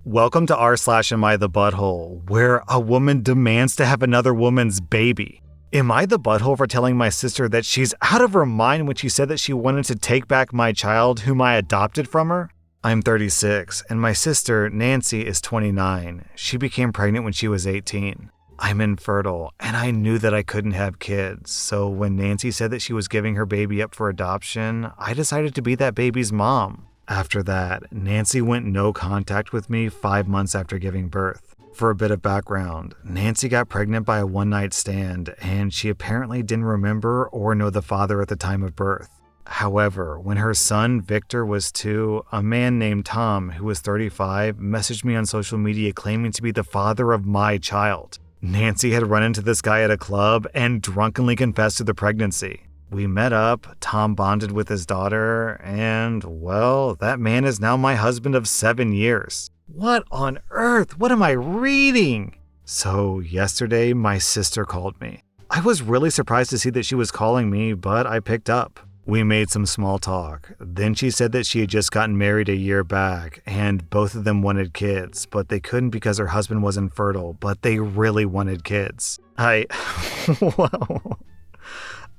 Welcome to rSlash AmITheButthole, where a woman demands to have another woman's baby. Am I the butthole for telling my sister that she's out of her mind when she said that she wanted to take back my child whom I adopted from her? I'm 36, and my sister, Nancy, is 29. She became pregnant when she was 18. I'm infertile, and I knew that I couldn't have kids, so when Nancy said that she was giving her baby up for adoption, I decided to be that baby's mom. After that, Nancy went no contact with me 5 months after giving birth. For a bit of background, Nancy got pregnant by a one-night stand, and she apparently didn't remember or know the father at the time of birth. However, when her son, Victor, was 2, a man named Tom, who was 35, messaged me on social media claiming to be the father of my child. Nancy had run into this guy at a club and drunkenly confessed to the pregnancy. We met up, Tom bonded with his daughter, and, well, that man is now my husband of 7 years. What on earth? What am I reading? So yesterday, my sister called me. I was really surprised to see that she was calling me, but I picked up. We made some small talk. Then she said that she had just gotten married a year back, and both of them wanted kids, but they couldn't because her husband was infertile, but they really wanted kids. Wow.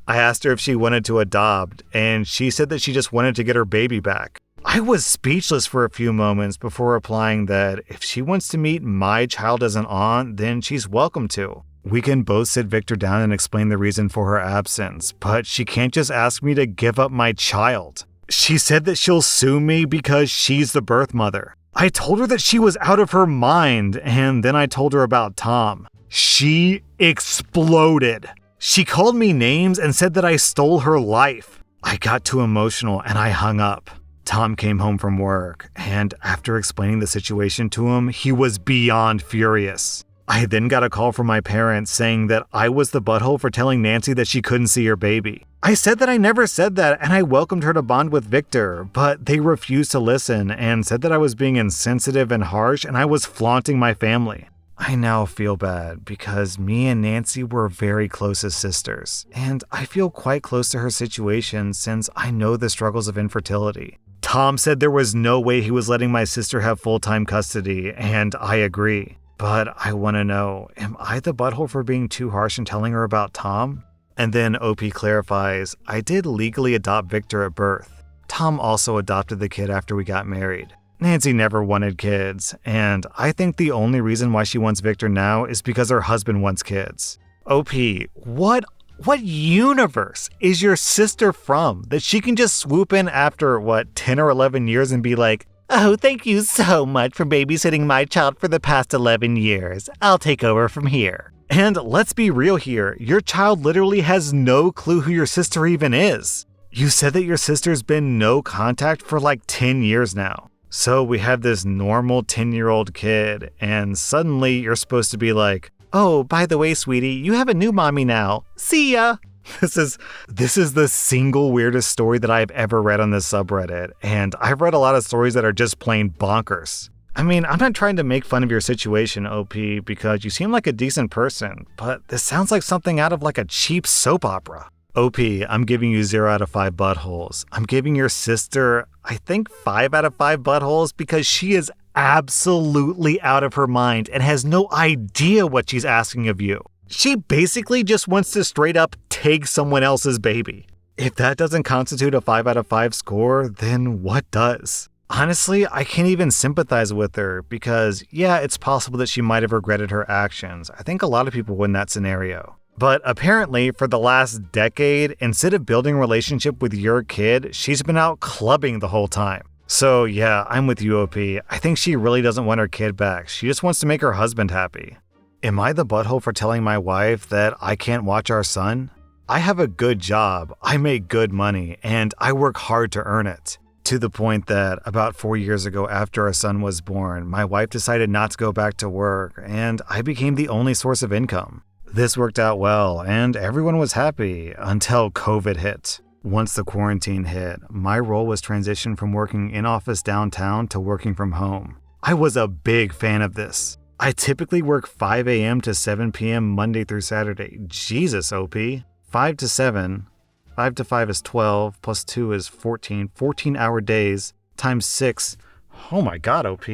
I asked her if she wanted to adopt, and she said that she just wanted to get her baby back. I was speechless for a few moments before replying that if she wants to meet my child as an aunt, then she's welcome to. We can both sit Victor down and explain the reason for her absence, but she can't just ask me to give up my child. She said that she'll sue me because she's the birth mother. I told her that she was out of her mind, and then I told her about Tom. She exploded. She called me names and said that I stole her life. I got too emotional and I hung up. Tom came home from work, and after explaining the situation to him, he was beyond furious. I then got a call from my parents saying that I was the butthole for telling Nancy that she couldn't see her baby. I said that I never said that and I welcomed her to bond with Victor, but they refused to listen and said that I was being insensitive and harsh and I was flaunting my family. I now feel bad because me and Nancy were very close as sisters, and I feel quite close to her situation since I know the struggles of infertility. Tom said there was no way he was letting my sister have full-time custody, and I agree. But I want to know, am I the butthole for being too harsh and telling her about Tom? And then OP clarifies, I did legally adopt Victor at birth. Tom also adopted the kid after we got married. Nancy never wanted kids, and I think the only reason why she wants Victor now is because her husband wants kids. OP, what universe is your sister from that she can just swoop in after, 10 or 11 years and be like, oh, thank you so much for babysitting my child for the past 11 years. I'll take over from here. And let's be real here, your child literally has no clue who your sister even is. You said that your sister's been no contact for 10 years now. So we have this normal 10-year-old kid, and suddenly you're supposed to be like, oh, by the way, sweetie, you have a new mommy now. See ya! This is the single weirdest story that I've ever read on this subreddit, and I've read a lot of stories that are just plain bonkers. I mean, I'm not trying to make fun of your situation, OP, because you seem like a decent person, but this sounds like something out of a cheap soap opera. OP, I'm giving you 0 out of 5 buttholes. I'm giving your sister, I think 5 out of 5 buttholes because she is absolutely out of her mind and has no idea what she's asking of you. She basically just wants to straight up take someone else's baby. If that doesn't constitute a 5 out of 5 score, then what does? Honestly, I can't even sympathize with her because, yeah, it's possible that she might have regretted her actions. I think a lot of people would in that scenario. But apparently, for the last decade, instead of building a relationship with your kid, she's been out clubbing the whole time. So yeah, I'm with you, OP. I think she really doesn't want her kid back. She just wants to make her husband happy. Am I the butthole for telling my wife that I can't watch our son? I have a good job, I make good money, and I work hard to earn it. To the point that about 4 years ago after our son was born, my wife decided not to go back to work, and I became the only source of income. This worked out well, and everyone was happy until COVID hit. Once the quarantine hit, my role was transitioned from working in-office downtown to working from home. I was a big fan of this. I typically work 5 a.m. to 7 p.m. Monday through Saturday. Jesus, OP. 5 to 7. 5 to 5 is 12, plus 2 is 14. 14-hour days times 6. Oh my god, OP.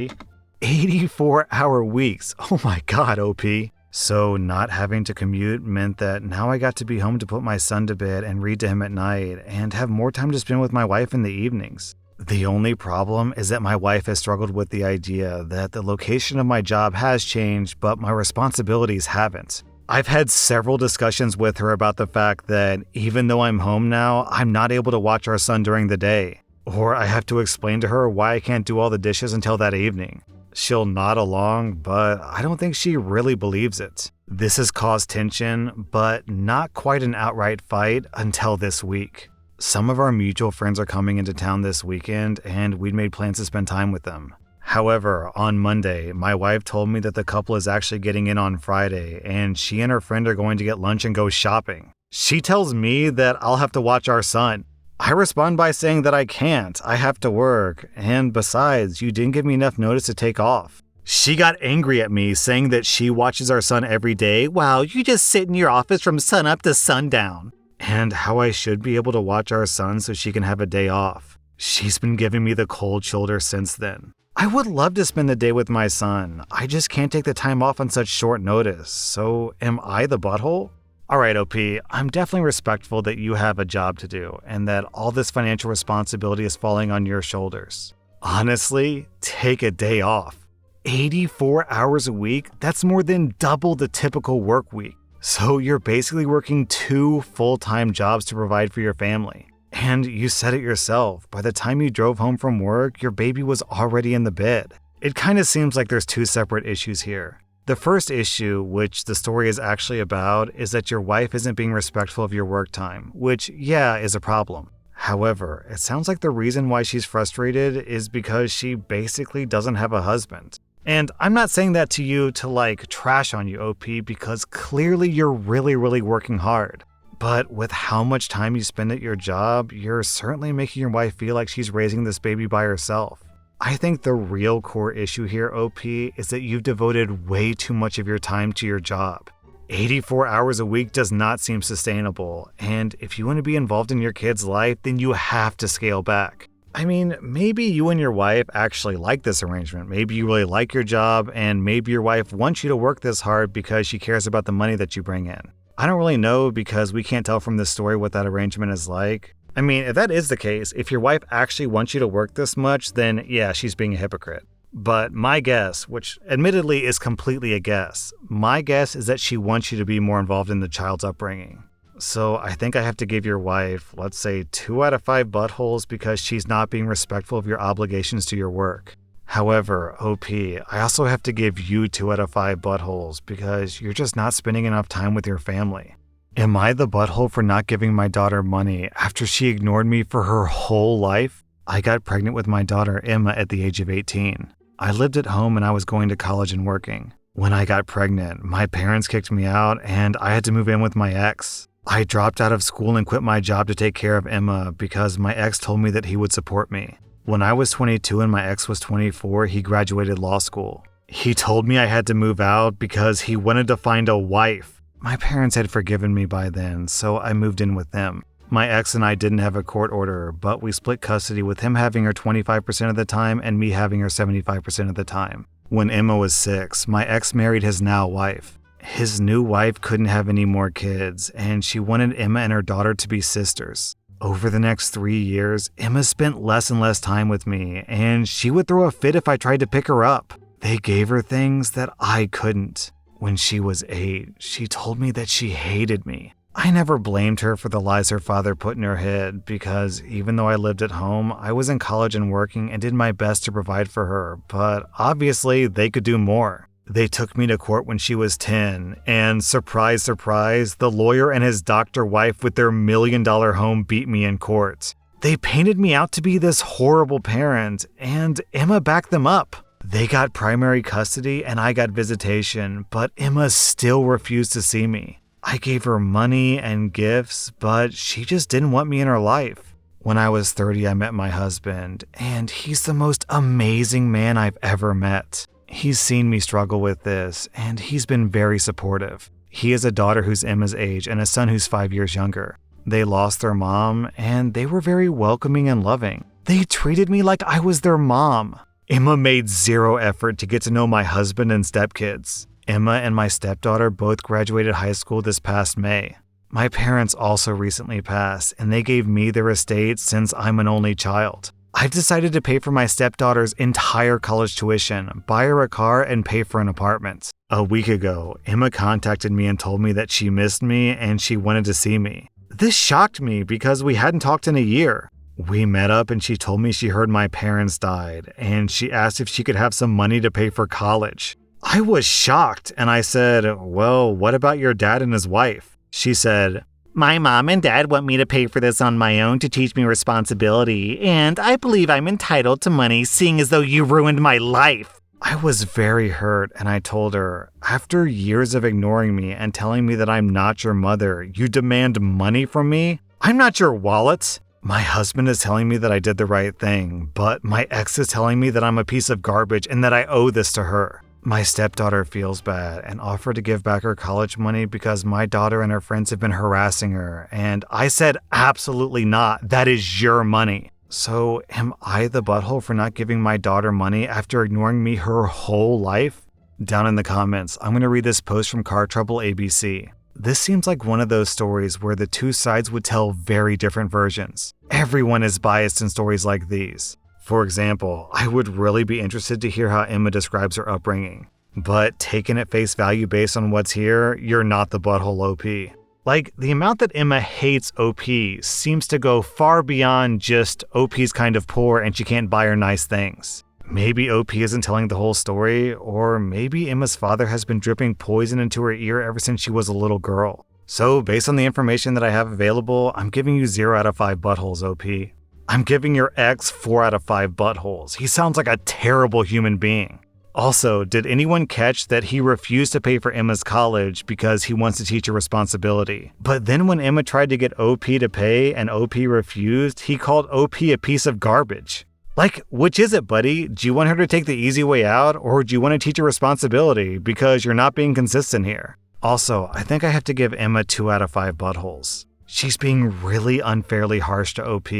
84-hour weeks. Oh my god, OP. So not having to commute meant that now I got to be home to put my son to bed and read to him at night and have more time to spend with my wife in the evenings. The only problem is that my wife has struggled with the idea that the location of my job has changed, but my responsibilities haven't. I've had several discussions with her about the fact that even though I'm home now, I'm not able to watch our son during the day. Or I have to explain to her why I can't do all the dishes until that evening. She'll nod along, but I don't think she really believes it. This has caused tension, but not quite an outright fight until this week. Some of our mutual friends are coming into town this weekend, and we'd made plans to spend time with them. However, on Monday, my wife told me that the couple is actually getting in on Friday, and she and her friend are going to get lunch and go shopping. She tells me that I'll have to watch our son. I respond by saying that I can't, I have to work, and besides, you didn't give me enough notice to take off. She got angry at me, saying that she watches our son every day while you just sit in your office from sunup to sundown. And how I should be able to watch our son so she can have a day off. She's been giving me the cold shoulder since then. I would love to spend the day with my son. I just can't take the time off on such short notice. So am I the butthole? Alright, OP, I'm definitely respectful that you have a job to do and that all this financial responsibility is falling on your shoulders. Honestly, take a day off. 84 hours a week? That's more than double the typical work week. So you're basically working 2 full-time jobs to provide for your family. And you said it yourself, by the time you drove home from work, your baby was already in the bed. It kind of seems like there's 2 separate issues here. The first issue, which the story is actually about, is that your wife isn't being respectful of your work time, which, yeah, is a problem. However, it sounds like the reason why she's frustrated is because she basically doesn't have a husband. And I'm not saying that to you to trash on you, OP, because clearly you're really working hard. But with how much time you spend at your job, you're certainly making your wife feel like she's raising this baby by herself. I think the real core issue here, OP, is that you've devoted way too much of your time to your job. 84 hours a week does not seem sustainable, and if you want to be involved in your kid's life, then you have to scale back. I mean, maybe you and your wife actually like this arrangement. Maybe you really like your job, and maybe your wife wants you to work this hard because she cares about the money that you bring in. I don't really know because we can't tell from this story what that arrangement is like. I mean, if that is the case, if your wife actually wants you to work this much, then yeah, she's being a hypocrite. But my guess, which admittedly is completely a guess, my guess is that she wants you to be more involved in the child's upbringing. So I think I have to give your wife, let's say 2 out of 5 buttholes because she's not being respectful of your obligations to your work. However, OP, I also have to give you 2 out of 5 buttholes because you're just not spending enough time with your family. Am I the butthole for not giving my daughter money after she ignored me for her whole life? I got pregnant with my daughter Emma at the age of 18. I lived at home and I was going to college and working. When I got pregnant, my parents kicked me out and I had to move in with my ex. I dropped out of school and quit my job to take care of Emma because my ex told me that he would support me. When I was 22 and my ex was 24, he graduated law school. He told me I had to move out because he wanted to find a wife. My parents had forgiven me by then, so I moved in with them. My ex and I didn't have a court order, but we split custody with him having her 25% of the time and me having her 75% of the time. When Emma was 6, my ex married his now wife. His new wife couldn't have any more kids, and she wanted Emma and her daughter to be sisters. Over the next 3 years, Emma spent less and less time with me, and she would throw a fit if I tried to pick her up. They gave her things that I couldn't. When she was 8, she told me that she hated me. I never blamed her for the lies her father put in her head because even though I lived at home, I was in college and working and did my best to provide for her, but obviously they could do more. They took me to court when she was 10, and surprise, surprise, the lawyer and his doctor wife with their $1 million home beat me in court. They painted me out to be this horrible parent, and Emma backed them up. They got primary custody and I got visitation, but Emma still refused to see me. I gave her money and gifts, but she just didn't want me in her life. When I was 30, I met my husband, and he's the most amazing man I've ever met. He's seen me struggle with this, and he's been very supportive. He has a daughter who's Emma's age and a son who's 5 years younger. They lost their mom, and they were very welcoming and loving. They treated me like I was their mom. Emma made zero effort to get to know my husband and stepkids. Emma and my stepdaughter both graduated high school this past May. My parents also recently passed, and they gave me their estate since I'm an only child. I've decided to pay for my stepdaughter's entire college tuition, buy her a car, and pay for an apartment. A week ago, Emma contacted me and told me that she missed me and she wanted to see me. This shocked me because we hadn't talked in a year. We met up and she told me she heard my parents died, and she asked if she could have some money to pay for college. I was shocked, and I said, "Well, what about your dad and his wife?" She said, "My mom and dad want me to pay for this on my own to teach me responsibility, and I believe I'm entitled to money seeing as though you ruined my life." I was very hurt, and I told her, "After years of ignoring me and telling me that I'm not your mother, you demand money from me? I'm not your wallet." My husband is telling me that I did the right thing, but my ex is telling me that I'm a piece of garbage and that I owe this to her. My stepdaughter feels bad and offered to give back her college money because my daughter and her friends have been harassing her, and I said absolutely not, that is your money. So am I the butthole for not giving my daughter money after ignoring me her whole life? Down in the comments, I'm going to read this post from Car Trouble ABC. This seems like one of those stories where the two sides would tell very different versions. Everyone is biased in stories like these. For example, I would really be interested to hear how Emma describes her upbringing. But taken at face value based on what's here, you're not the butthole OP. Like, the amount that Emma hates OP seems to go far beyond just OP's kind of poor and she can't buy her nice things. Maybe OP isn't telling the whole story, or maybe Emma's father has been dripping poison into her ear ever since she was a little girl. So based on the information that I have available, I'm giving you 0 out of 5 buttholes, OP. I'm giving your ex 4 out of 5 buttholes. He sounds like a terrible human being. Also, did anyone catch that he refused to pay for Emma's college because he wants to teach her responsibility? But then when Emma tried to get OP to pay and OP refused, he called OP a piece of garbage. Like, which is it, buddy? Do you want her to take the easy way out, or do you want to teach her responsibility because you're not being consistent here? Also, I think I have to give Emma 2 out of 5 buttholes. She's being really unfairly harsh to OP.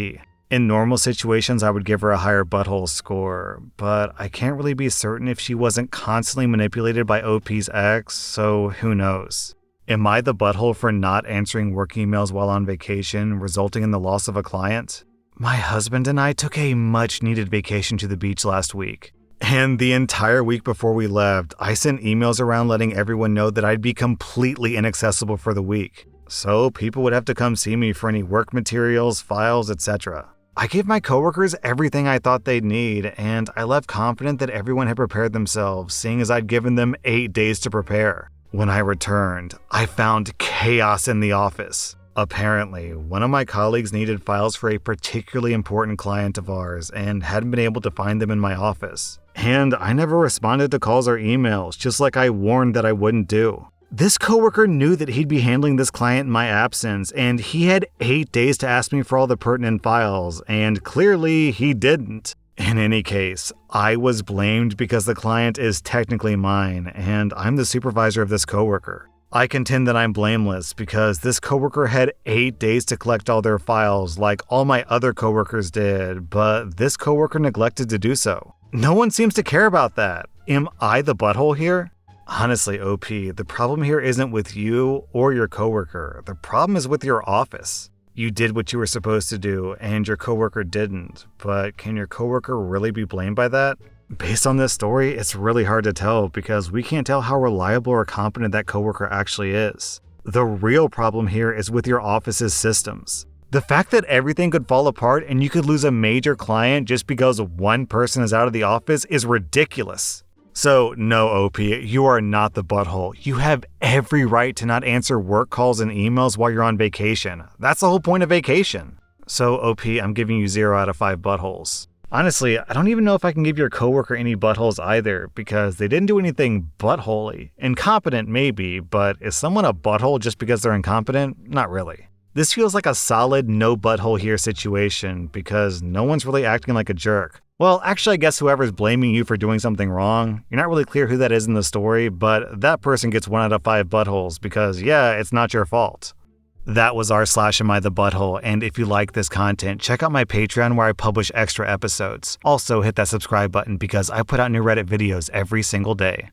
In normal situations, I would give her a higher butthole score, but I can't really be certain if she wasn't constantly manipulated by OP's ex, so who knows? Am I the butthole for not answering work emails while on vacation, resulting in the loss of a client? My husband and I took a much-needed vacation to the beach last week. And the entire week before we left, I sent emails around letting everyone know that I'd be completely inaccessible for the week. So people would have to come see me for any work materials, files, etc. I gave my coworkers everything I thought they'd need, and I left confident that everyone had prepared themselves, seeing as I'd given them 8 days to prepare. When I returned, I found chaos in the office. Apparently, one of my colleagues needed files for a particularly important client of ours and hadn't been able to find them in my office. And I never responded to calls or emails, just like I warned that I wouldn't do. This coworker knew that he'd be handling this client in my absence, and he had 8 days to ask me for all the pertinent files, and clearly he didn't. In any case, I was blamed because the client is technically mine, and I'm the supervisor of this coworker. I contend that I'm blameless because this coworker had 8 days to collect all their files like all my other coworkers did, but this coworker neglected to do so. No one seems to care about that. Am I the butthole here? Honestly, OP, the problem here isn't with you or your coworker. The problem is with your office. You did what you were supposed to do and your coworker didn't, but can your coworker really be blamed by that? Based on this story, it's really hard to tell because we can't tell how reliable or competent that coworker actually is. The real problem here is with your office's systems. The fact that everything could fall apart and you could lose a major client just because one person is out of the office is ridiculous. So no, OP, you are not the butthole. You have every right to not answer work calls and emails while you're on vacation. That's the whole point of vacation. So OP, I'm giving you 0 out of 5 buttholes. Honestly, I don't even know if I can give your coworker any buttholes either because they didn't do anything buttholey. Incompetent maybe, but is someone a butthole just because they're incompetent? Not really. This feels like a solid no butthole here situation because no one's really acting like a jerk. Well, actually, I guess whoever's blaming you for doing something wrong, you're not really clear who that is in the story, but that person gets 1 out of 5 buttholes because, yeah, it's not your fault. That was rSlash AmITheButthole, and if you like this content, check out my Patreon where I publish extra episodes. Also, hit that subscribe button because I put out new Reddit videos every single day.